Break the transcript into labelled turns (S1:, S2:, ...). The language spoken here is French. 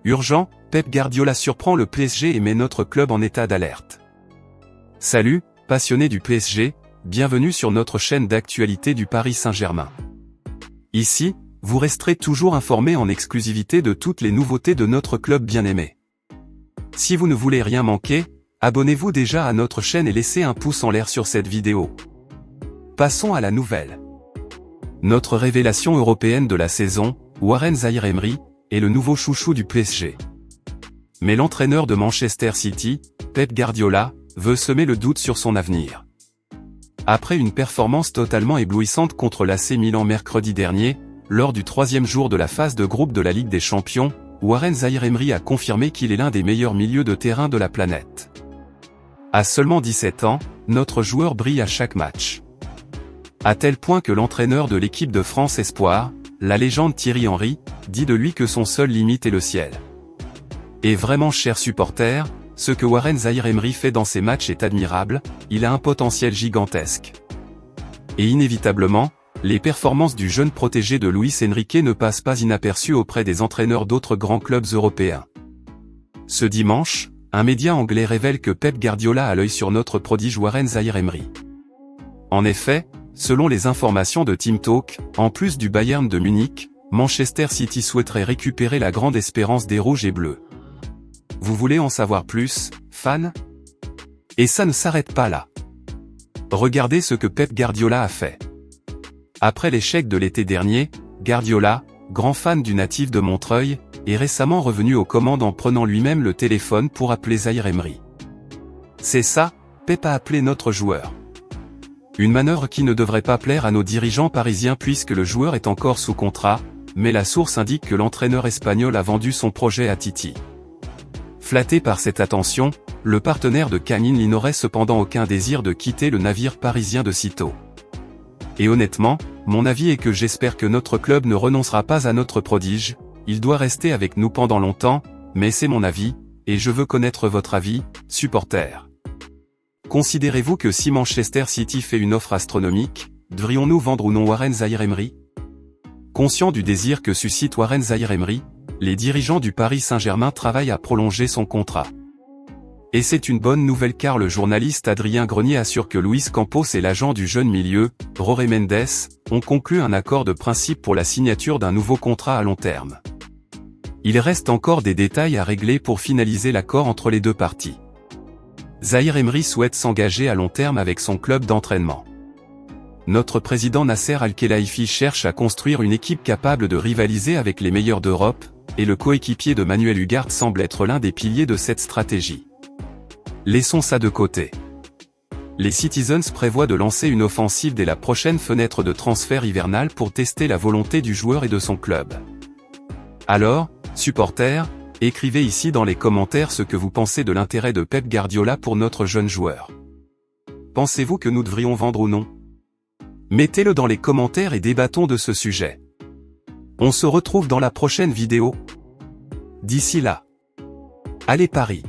S1: Urgent, Pep Guardiola surprend le PSG et met notre club en état d'alerte. Salut, passionnés du PSG, bienvenue sur notre chaîne d'actualité du Paris Saint-Germain. Ici, vous resterez toujours informés en exclusivité de toutes les nouveautés de notre club bien-aimé. Si vous ne voulez rien manquer, abonnez-vous déjà à notre chaîne et laissez un pouce en l'air sur cette vidéo. Passons à la nouvelle. Notre révélation européenne de la saison, Warren Zaïre-Emery, est le nouveau chouchou du PSG. Mais l'entraîneur de Manchester City, Pep Guardiola, veut semer le doute sur son avenir. Après une performance totalement éblouissante contre l'AC Milan mercredi dernier, lors du 3e jour de la phase de groupe de la Ligue des Champions, Warren Zaïre-Emery a confirmé qu'il est l'un des meilleurs milieux de terrain de la planète. À seulement 17 ans, notre joueur brille à chaque match. À tel point que l'entraîneur de l'équipe de France Espoir, la légende Thierry Henry, dit de lui que son seul limite est le ciel. Et vraiment, chers supporters, ce que Warren Zaïre-Emery fait dans ses matchs est admirable, il a un potentiel gigantesque. Et inévitablement, les performances du jeune protégé de Luis Enrique ne passent pas inaperçues auprès des entraîneurs d'autres grands clubs européens. Ce dimanche, un média anglais révèle que Pep Guardiola a l'œil sur notre prodige Warren Zaïre-Emery. En effet, selon les informations de Team Talk, en plus du Bayern de Munich, Manchester City souhaiterait récupérer la grande espérance des Rouges et Bleus. Vous voulez en savoir plus, fans? Et ça ne s'arrête pas là. Regardez ce que Pep Guardiola a fait. Après l'échec de l'été dernier, Guardiola, grand fan du natif de Montreuil, est récemment revenu aux commandes en prenant lui-même le téléphone pour appeler Zaïre-Emery. C'est ça, Pep a appelé notre joueur. Une manœuvre qui ne devrait pas plaire à nos dirigeants parisiens puisque le joueur est encore sous contrat, mais la source indique que l'entraîneur espagnol a vendu son projet à Titi. Flatté par cette attention, le partenaire de Canines n'aurait cependant aucun désir de quitter le navire parisien de sitôt. Et honnêtement, mon avis est que j'espère que notre club ne renoncera pas à notre prodige, il doit rester avec nous pendant longtemps, mais c'est mon avis, et je veux connaître votre avis, supporters. Considérez-vous que si Manchester City fait une offre astronomique, devrions-nous vendre ou non Warren Zaïre-Emery? Conscient du désir que suscite Warren Zaïre-Emery, les dirigeants du Paris Saint-Germain travaillent à prolonger son contrat. Et c'est une bonne nouvelle car le journaliste Adrien Grenier assure que Luis Campos et l'agent du jeune milieu, Jorge Mendes, ont conclu un accord de principe pour la signature d'un nouveau contrat à long terme. Il reste encore des détails à régler pour finaliser l'accord entre les deux parties. Zaïre-Emery souhaite s'engager à long terme avec son club d'entraînement. Notre président Nasser Al-Khelaifi cherche à construire une équipe capable de rivaliser avec les meilleurs d'Europe, et le coéquipier de Manuel Ugarte semble être l'un des piliers de cette stratégie. Laissons ça de côté. Les Citizens prévoient de lancer une offensive dès la prochaine fenêtre de transfert hivernale pour tester la volonté du joueur et de son club. Alors, supporters, écrivez ici dans les commentaires ce que vous pensez de l'intérêt de Pep Guardiola pour notre jeune joueur. Pensez-vous que nous devrions vendre ou non? Mettez-le dans les commentaires et débattons de ce sujet. On se retrouve dans la prochaine vidéo. D'ici là, allez Paris!